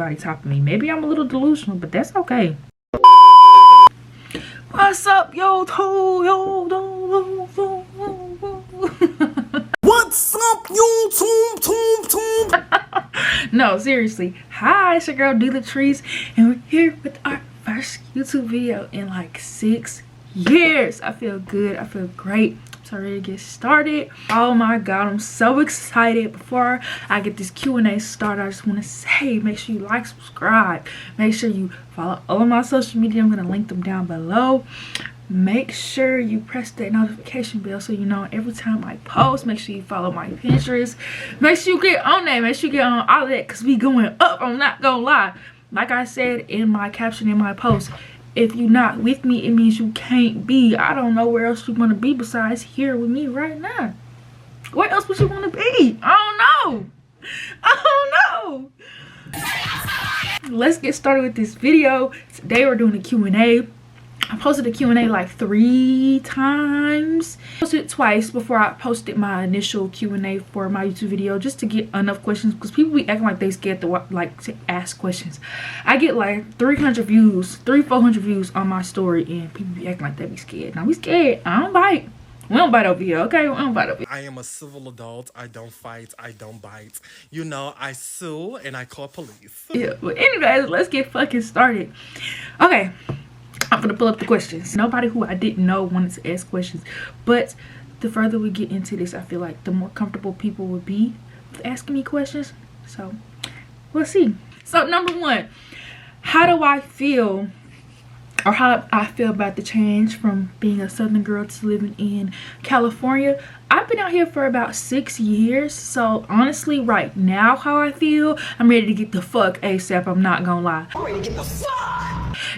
anybody topping me. Maybe I'm a little delusional, but that's okay. What's up, yo? What's up, YouTube? No, seriously. Hi, it's your girl Delatrice, and we're here with our first YouTube video in like 6 years. I feel good. I feel great. So ready to get started. Oh my god, I'm so excited. Before I get this Q&A started, I just want to say, make sure you like, subscribe, make sure you follow all of my social media. I'm going to link them down below. Make sure you press that notification bell so you know every time I post. Make sure you follow my Pinterest. Make sure you get on there. Make sure you get on all of that, because we going up. I'm not gonna lie. Like I said in my caption in my post, if you're not with me, it means you can't be. I don't know where else you want to be besides here with me right now. Where else would you want to be? I don't know. Let's get started with this video. Today we're doing a Q&A. I posted a Q&A like 3 times. I posted it twice before I posted my initial Q&A for my YouTube video, just to get enough questions, because people be acting like they scared to ask questions. I get like 300 views, 400 views on my story, and people be acting like they be scared. Now we scared. I don't bite. We don't bite over here, okay? We don't bite over here. I am a civil adult. I don't fight. I don't bite. You know, I sue and I call police. Yeah, but anyways, let's get fucking started. Okay. I'm gonna pull up the questions. Nobody who I didn't know wanted to ask questions, but the further we get into this, I feel like the more comfortable people would be with asking me questions. So we'll see. So number 1, how do I feel, or how I feel about the change from being a Southern girl to living in California? I've been out here for about 6 years, so honestly right now how I feel, I'm ready to get the fuck ASAP. I'm not gonna lie. I'm ready to get the fuck.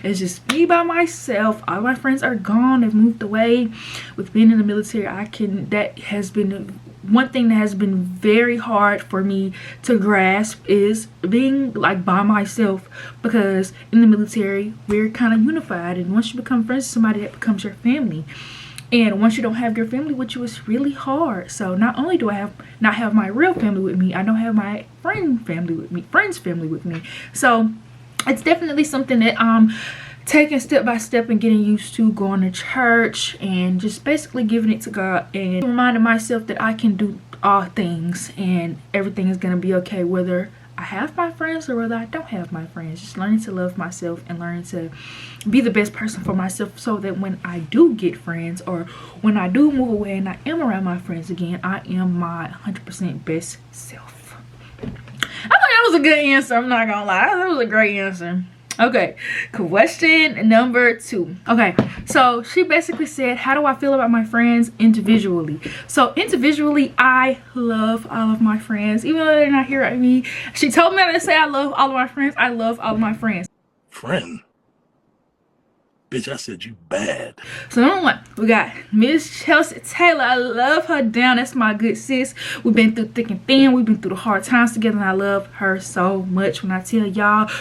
It's just me by myself. All my friends are gone. They've moved away. With being in the military, that has been one thing that has been very hard for me to grasp, is being like by myself, because in the military we're kind of unified, and once you become friends with somebody, that becomes your family. And once you don't have your family with you, it's really hard. So not only do I not have my real family with me, I don't have my friend's family with me. So it's definitely something that I'm taking step by step and getting used to, going to church and just basically giving it to God and reminding myself that I can do all things and everything is going to be okay, whether I have my friends or whether I don't have my friends. Just learning to love myself and learning to be the best person for myself, so that when I do get friends, or when I do move away and I am around my friends again, I am my 100% best self. I thought that was a good answer. I'm not gonna lie, that was a great answer. Okay, question number 2. Okay, so she basically said, how do I feel about my friends individually? So individually, I love all of my friends, even though they're not here at me. She told me to say I love all of my friends. I love all of my friends. Friend? Bitch, I said you bad. So number 1, we got Miss Chelsea Taylor. I love her down. That's my good sis. We've been through thick and thin. We've been through the hard times together, and I love her so much. When I tell y'all,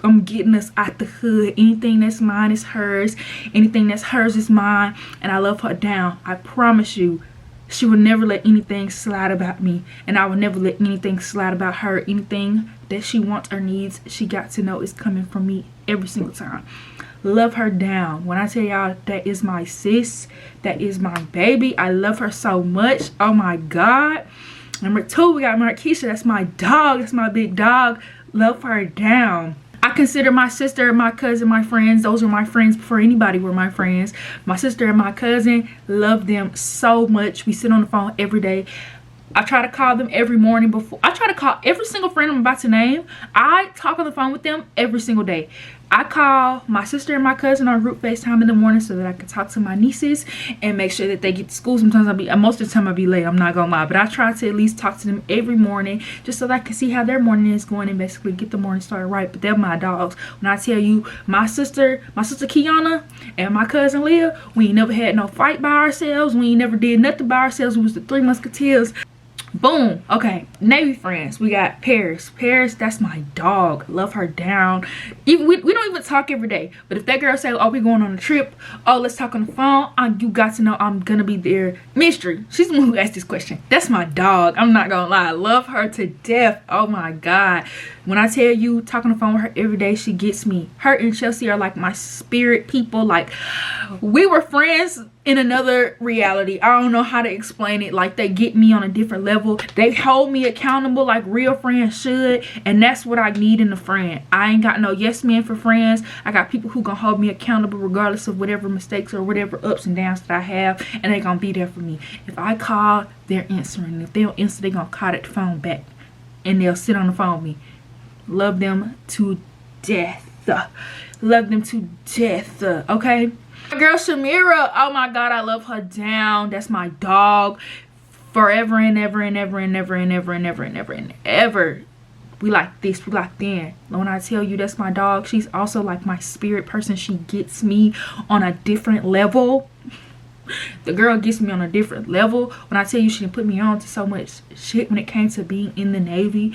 I'm getting us out the hood, anything that's mine is hers, anything that's hers is mine, and I love her down. I promise you, she will never let anything slide about me, and I will never let anything slide about her. Anything that she wants or needs, she got to know is coming from me every single time. Love her down. When I tell y'all, that is my sis, that is my baby. I love her so much. Oh my god. Number 2, we got Marquisha. That's my dog. That's my big dog. Love her down. I consider my sister, my cousin, my friends. Those were my friends before anybody were my friends. My sister and my cousin, love them so much. We sit on the phone every day. I try to call them every morning before. I try to call every single friend I'm about to name. I talk on the phone with them every single day. I call my sister and my cousin on group FaceTime in the morning so that I can talk to my nieces and make sure that they get to school. Sometimes most of the time I'll be late, I'm not gonna lie, but I try to at least talk to them every morning just so that I can see how their morning is going and basically get the morning started right. But they're my dogs. When I tell you, my sister Kiana and my cousin Leah, we ain't never had no fight by ourselves. We ain't never did nothing by ourselves. We was the 3 Musketeers. Boom. Okay, Navy friends. We got Paris. Paris, that's my dog. Love her down. Even we don't even talk every day, but if that girl say, oh, we going on a trip, oh, let's talk on the phone, you got to know I'm gonna be there. Mystery, she's the one who asked this question. That's my dog. I'm not gonna lie. I love her to death. Oh my god, when I tell you, talking on the phone with her every day, she gets me. Her and Chelsea are like my spirit people. Like, we were friends in another reality. I don't know how to explain it. Like, they get me on a different level. They hold me accountable like real friends should, and that's what I need in a friend. I ain't got no yes men for friends. I got people who gonna hold me accountable regardless of whatever mistakes or whatever ups and downs that I have, and they gonna be there for me. If I call, they're answering. If they don't answer, they gonna call that phone back, and they'll sit on the phone with me. Love them to death. Love them to death. Okay, girl Shamira, oh my god, I love her down. That's my dog. Forever and ever and ever and ever and ever and ever and ever and ever. We like this, we like that. When I tell you that's my dog, she's also like my spirit person. She gets me on a different level. The girl gets me on a different level. When I tell you, she didn't put me on to so much shit when it came to being in the Navy.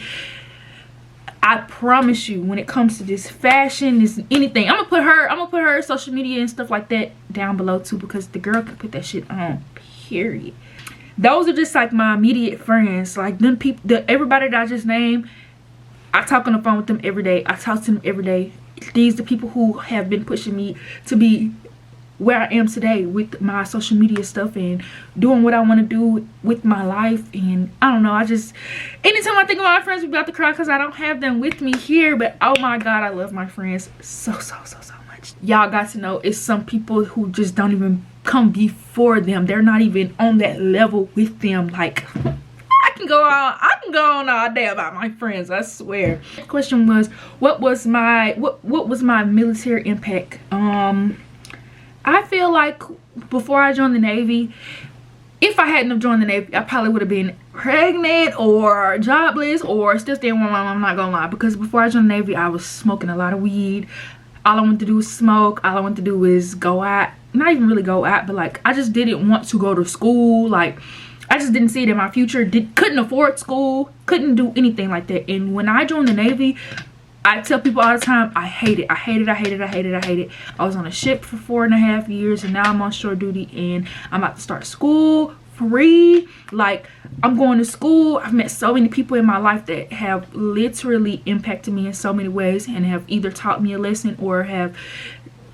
I promise you, when it comes to this fashion, this anything, I'm gonna put her social media and stuff like that down below too, because the girl can put that shit on, period. Those are just like my immediate friends. Like, them people, everybody that I just named, I talk on the phone with them every day. I talk to them every day. These are the people who have been pushing me to be where I am today with my social media stuff and doing what I want to do with my life. And I don't know, I just, anytime I think about my friends, we about to cry because I don't have them with me here. But oh my god, I love my friends so much. Y'all got to know, it's some people who just don't even come before them. They're not even on that level with them. Like, I can go on all day about my friends, I swear. The question was, what was my military impact? I feel like before I joined the Navy, if I hadn't have joined the Navy, I probably would have been pregnant or jobless or still staying with my mom. I'm not gonna lie, because before I joined the Navy, I was smoking a lot of weed. All I wanted to do was smoke. All I wanted to do was go out. Not even really go out, but like, I just didn't want to go to school. Like, I just didn't see it in my future. Couldn't afford school. Couldn't do anything like that. And when I joined the Navy, I tell people all the time, I hate it. I hate it. I hate it. I hate it. I hate it. I was on a ship for 4.5 years, and now I'm on shore duty, and I'm about to start school free. Like, I'm going to school. I've met so many people in my life that have literally impacted me in so many ways and have either taught me a lesson or have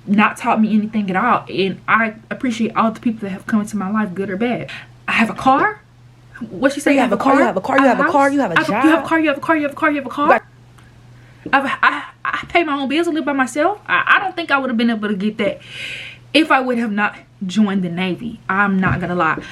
not taught me anything at all. And I appreciate all the people that have come into my life, good or bad. I have a car. What she say? You have a car. You have a car. You have a car. You have a job. You have a car. You have a car. You have a car. You have a car. I pay my own bills. I live by myself. I don't think I would have been able to get that if I would have not joined the Navy. I'm not gonna lie.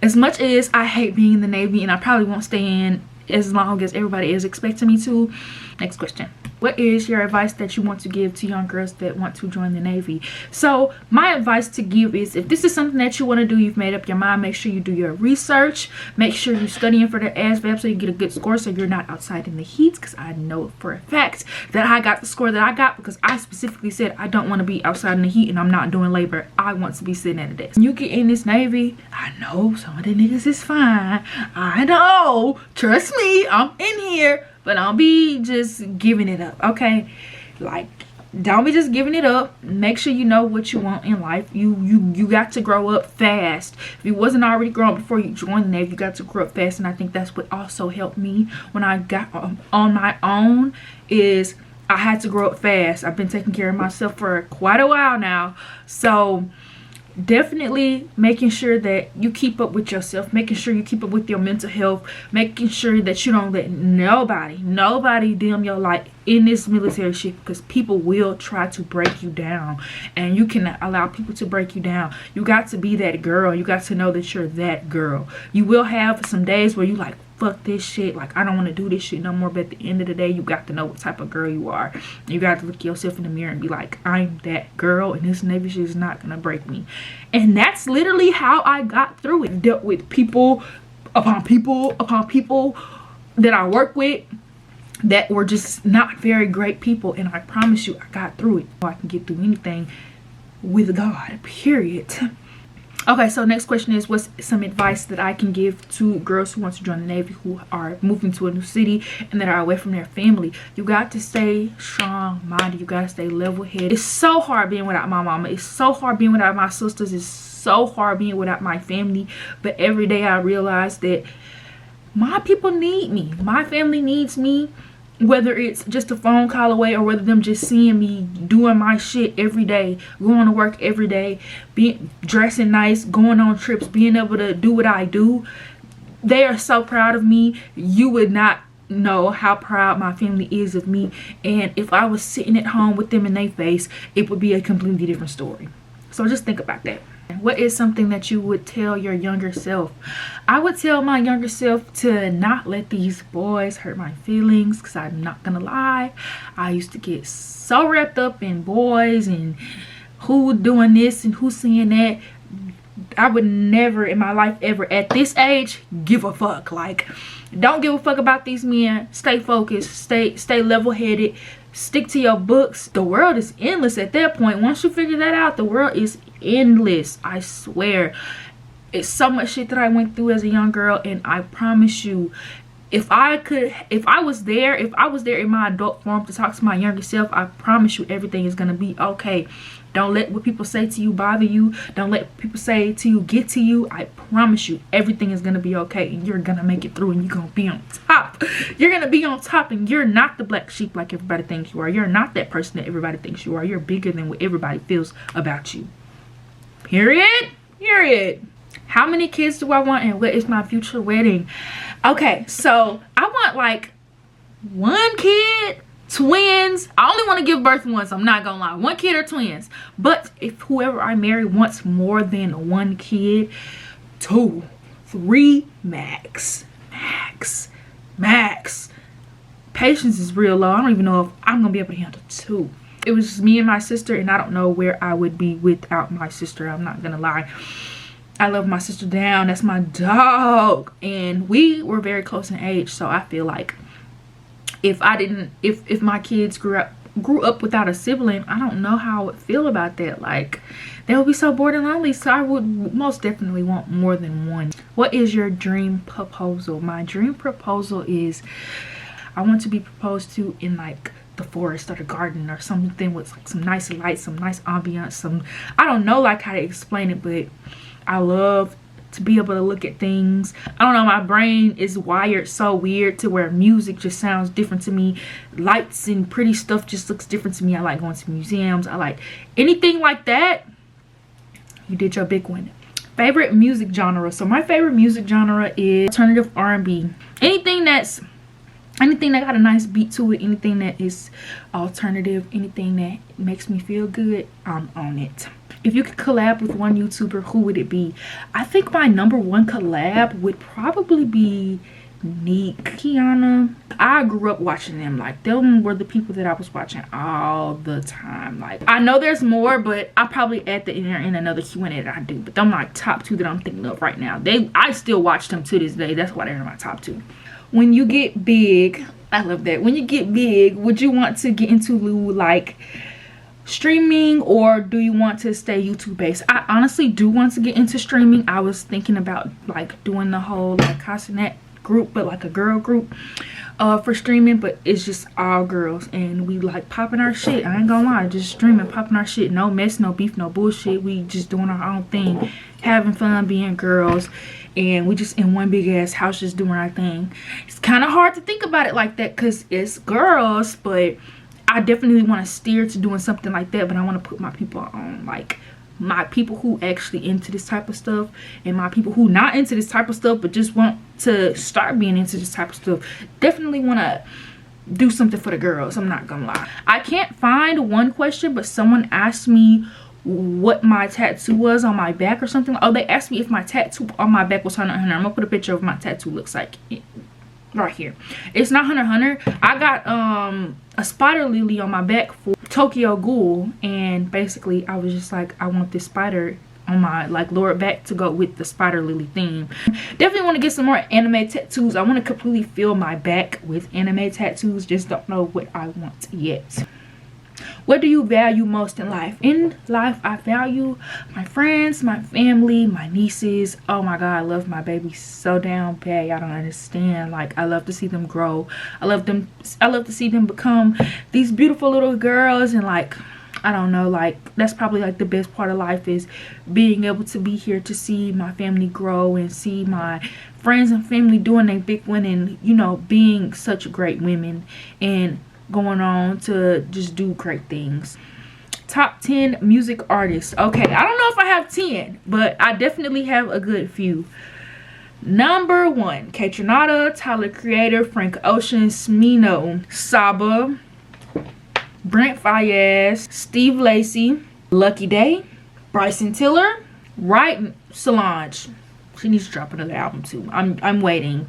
As much as I hate being in the Navy, and I probably won't stay in as long as everybody is expecting me to. Next question. What is your advice that you want to give to young girls that want to join the Navy? So my advice to give is, if this is something that you want to do, you've made up your mind, make sure you do your research. Make sure you're studying for the ASVAB so you get a good score, so you're not outside in the heat. Because I know for a fact that I got the score that I got because I specifically said I don't want to be outside in the heat and I'm not doing labor. I want to be sitting at a desk. You get in this Navy, I know some of the niggas is fine. I know. Trust me, I'm in here. But don't be just giving it up, okay? Like, don't be just giving it up. Make sure you know what you want in life. You got to grow up fast. If you wasn't already growing up before you joined the Navy, you got to grow up fast. And I think that's what also helped me when I got on my own, is I had to grow up fast. I've been taking care of myself for quite a while now. So definitely making sure that you keep up with yourself, making sure you keep up with your mental health, making sure that you don't let nobody dim your light in this military shit, because people will try to break you down, and you cannot allow people to break you down. You got to be that girl. You got to know that you're that girl. You will have some days where you like, fuck this shit, like I don't want to do this shit no more, but at the end of the day, you got to know what type of girl you are. You got to look yourself in the mirror and be like, I'm that girl, and this Navy shit is not gonna break me. And that's literally how I got through it. Dealt with people upon people upon people that I work with that were just not very great people, and I promise you I got through it. I can get through anything with God, period. Okay, so next question is, what's some advice that I can give to girls who want to join the Navy, who are moving to a new city and that are away from their family? You got to stay strong-minded. You got to stay level-headed. It's so hard being without my mama. It's so hard being without my sisters. It's so hard being without my family. But every day I realize that my people need me. My family needs me. Whether it's just a phone call away or whether them just seeing me doing my shit every day, going to work every day, being dressing nice, going on trips, being able to do what I do. They are so proud of me. You would not know how proud my family is of me. And if I was sitting at home with them in their face, it would be a completely different story. So just think about that. What is something that you would tell your younger self? I would tell my younger self to not let these boys hurt my feelings, because I'm not gonna lie, I used to get so wrapped up in boys and who doing this and who saying that. I would never in my life ever at this age give a fuck. Like, don't give a fuck about these men. Stay focused, stay level-headed, stick to your books. The world is endless at that point. Once you figure that out, the world is endless. I swear. It's so much shit that I went through as a young girl, and I promise you, if I was there in my adult form to talk to my younger self, I promise you everything is gonna be okay. Don't let what people say to you bother you. Don't let people say to you get to you. I promise you everything is gonna be okay, and you're gonna make it through, and you're gonna be on top. You're gonna be on top, and you're not the black sheep like everybody thinks you are. You're not that person that everybody thinks you are. You're bigger than what everybody feels about you. Period. How many kids do I want, and what is my future wedding? Okay, so I want like 1 kid, twins. I only want to give birth once, I'm not gonna lie. 1 kid or twins. But if whoever I marry wants more than 1 kid, 2, 3 max. Patience is real low. I don't even know if I'm gonna be able to handle 2. It was just me and my sister, and I don't know where I would be without my sister. I'm not gonna lie. I love my sister down. That's my dog. And we were very close in age, so I feel like if my kids grew up without a sibling, I don't know how I would feel about that. Like, they would be so bored and lonely. So I would most definitely want more than 1. What is your dream proposal? My dream proposal is I want to be proposed to in like the forest or the garden or something with like some nice lights, some nice ambiance, I don't know like how to explain it, but I love to be able to look at things. I don't know, my brain is wired so weird to where music just sounds different to me. Lights and pretty stuff just looks different to me. I like going to museums. I like anything like that. You did your big one. Favorite music genre. So my favorite music genre is alternative R&B. Anything that got a nice beat to it, anything that is alternative, anything that makes me feel good, I'm on it. If you could collab with one YouTuber, who would it be? I think my #1 collab would probably be Neek, Kiana. I grew up watching them. Like, them were the people that I was watching all the time. Like, I know there's more, but I'll probably add that in another Q&A that I do. But them like top 2 that I'm thinking of right now. I still watch them to this day. That's why they're in my top 2. When you get big, I love that. When you get big, would you want to get into like streaming, or do you want to stay YouTube based? I honestly do want to get into streaming. I was thinking about like doing the whole like Casanet group, but like a girl group for streaming, but it's just all girls, and we like popping our shit. I ain't gonna lie, just streaming, popping our shit. No mess, no beef, no bullshit. We just doing our own thing, having fun, being girls, and we just in one big ass house just doing our thing. It's kind of hard to think about it like that because it's girls, but I definitely want to steer to doing something like that. But I want to put my people on, like my people who actually into this type of stuff, and my people who not into this type of stuff but just want to start being into this type of stuff. Definitely want to do something for the girls, I'm not gonna lie. I can't find one question, but someone asked me what my tattoo was on my back or something. Oh, they asked me if my tattoo on my back was Hunter x Hunter. I'm gonna put a picture of my tattoo looks like right here. It's not Hunter x Hunter. I got a spider lily on my back for Tokyo Ghoul, and basically I was just like, I want this spider on my like lower back to go with the spider lily theme. Definitely want to get some more anime tattoos. I want to completely fill my back with anime tattoos, just don't know what I want yet. What do you value most in life? In life, I value my friends, my family, my nieces. Oh my God, I love my babies so damn bad. Y'all don't understand. Like, I love to see them grow. I love to see them become these beautiful little girls. And like, I don't know, like, that's probably like the best part of life, is being able to be here to see my family grow and see my friends and family doing their big one, and you know, being such great women and going on to just do great things. Top 10 music artists. Okay, I don't know if I have 10, but I definitely have a good few. Number 1, Kaytranada, Tyler Creator, Frank Ocean, Smino, Saba, Brent Faiyaz, Steve Lacy, Lucky Day, Bryson Tiller, Right Solange. She needs to drop another album too. I'm waiting.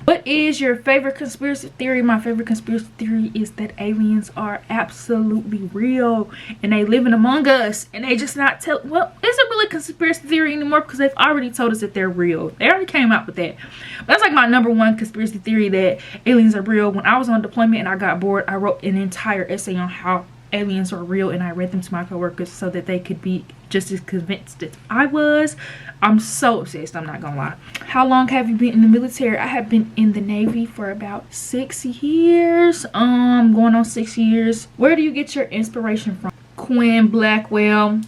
What is your favorite conspiracy theory? My favorite conspiracy theory is that aliens are absolutely real and they living among us, and they just not tell. Well, is it really a conspiracy theory anymore? Because they've already told us that they're real. They already came out with that. But that's like my number 1 conspiracy theory, that aliens are real. When I was on deployment and I got bored, I wrote an entire essay on how aliens are real, and I read them to my coworkers so that they could be just as convinced as I was. I'm so obsessed, I'm not gonna lie. How long have you been in the military? I have been in the Navy for about 6 years. Going on 6 years. Where do you get your inspiration from? Quinn Blackwell,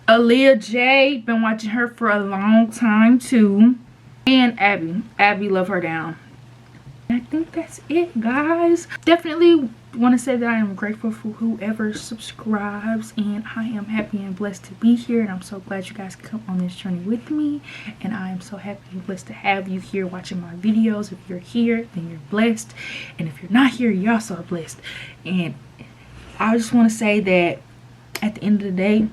Aaliyah J, been watching her for a long time too, and Abby, love her down. I think that's it, guys. Definitely want to say that I am grateful for whoever subscribes, and I am happy and blessed to be here, and I'm so glad you guys come on this journey with me, and I am so happy and blessed to have you here watching my videos. If you're here, then you're blessed, and if you're not here, you're also blessed. And I just want to say that at the end of the day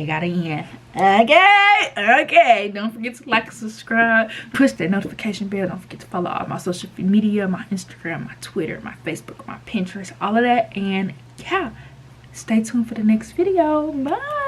gotta end. Okay, don't forget to like and subscribe, push that notification bell. Don't forget to follow all my social media, my Instagram, my Twitter, my Facebook, my Pinterest, all of that. And yeah, stay tuned for the next video. Bye.